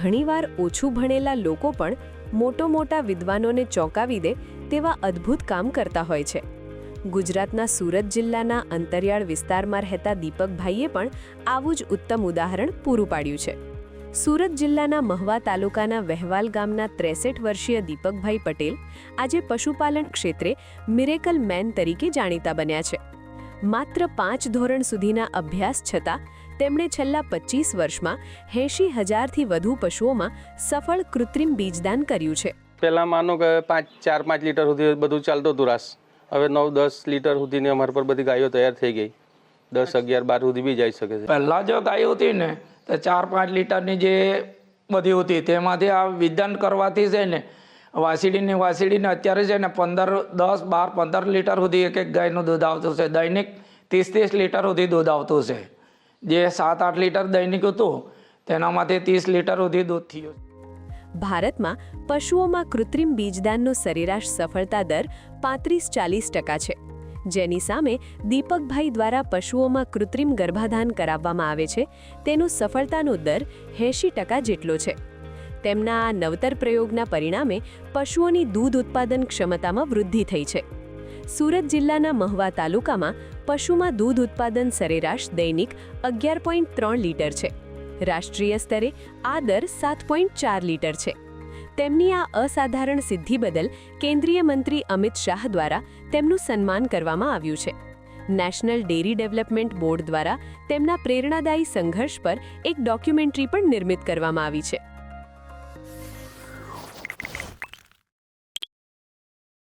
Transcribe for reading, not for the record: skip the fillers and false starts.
ઘણીવાર ઓછું ભણેલા લોકો પણ મોટા વિદ્વાનોને ચોંકાવી દે તેવા અદ્ભુત કામ કરતા હોય છે. ગુજરાતના સુરત જિલ્લાના અંતરિયાળ વિસ્તારમાં રહેતા દીપકભાઈએ પણ આવું જ ઉત્તમ ઉદાહરણ પૂરું પાડ્યું છે. સુરત જિલ્લાના મહવા તાલુકાના વહેવાલ ગામના 63 વર્ષીય દીપકભાઈ પટેલ આજે પશુપાલન ક્ષેત્રે મિરેકલ મેન તરીકે જાણીતા બન્યા છે. માત્ર 5 ધોરણ સુધીના અભ્યાસ છતાં તેમણે છેલ્લા 25 વર્ષમાં 80,000થી વધુ પશુઓમાં સફળ કૃત્રિમ બીજદાન કર્યું છે. પહેલાં માનો કે 4-5 લીટર સુધી બધું ચાલતું હતું રાસ. હવે 9-10 લીટર સુધીની અમારા પર બધી ગાયો તૈયાર થઈ ગઈ. 10-11-12 સુધી બી જઈ શકે છે. પહેલાં જો ગાયો હતી ને તો 4-5 લીટરની જે બધી હતી તેમાંથી આ વિધાન કરવાથી છે ને વાસીડીને અત્યારે છે ને 10-12-15 લીટર સુધી એક ગાયનું દૂધ આવતું છે. દૈનિક 30-30 લીટર સુધી દૂધ આવતું છે. જે 7-8 લીટર દૈનિક હતું તેનામાંથી 30 લીટર સુધી દૂધ થયું. ભારતમાં પશુઓમાં કૃત્રિમ બીજદાનનો સરેરાશ સફળતા દર 35-40% છે. જેની સામે દીપકભાઈ દ્વારા પશુઓમાં કૃત્રિમ ગર્ભાધાન કરાવવામાં આવે છે તેનો સફળતાનો દર 80% જેટલો છે. તેમના આ નવતર પ્રયોગના પરિણામે પશુઓની દૂધ ઉત્પાદન ક્ષમતામાં વૃદ્ધિ થઈ છે. સુરત જિલ્લાના મહવા તાલુકામાં પશુમાં દૂધ ઉત્પાદન સરેરાશ દૈનિક 11.3 લીટર છે. રાષ્ટ્રીય સ્તરે આ દર 7.4 લીટર છે. તેમની આ અસાધારણ સિદ્ધિ બદલ કેન્દ્રીય મંત્રી અમિત શાહ દ્વારા તેમનું સન્માન કરવામાં આવ્યું છે. નેશનલ ડેરી ડેવલપમેન્ટ બોર્ડ દ્વારા તેમના પ્રેરણાદાયી સંઘર્ષ પર એક ડોક્યુમેન્ટરી પણ નિર્મિત કરવામાં આવી છે.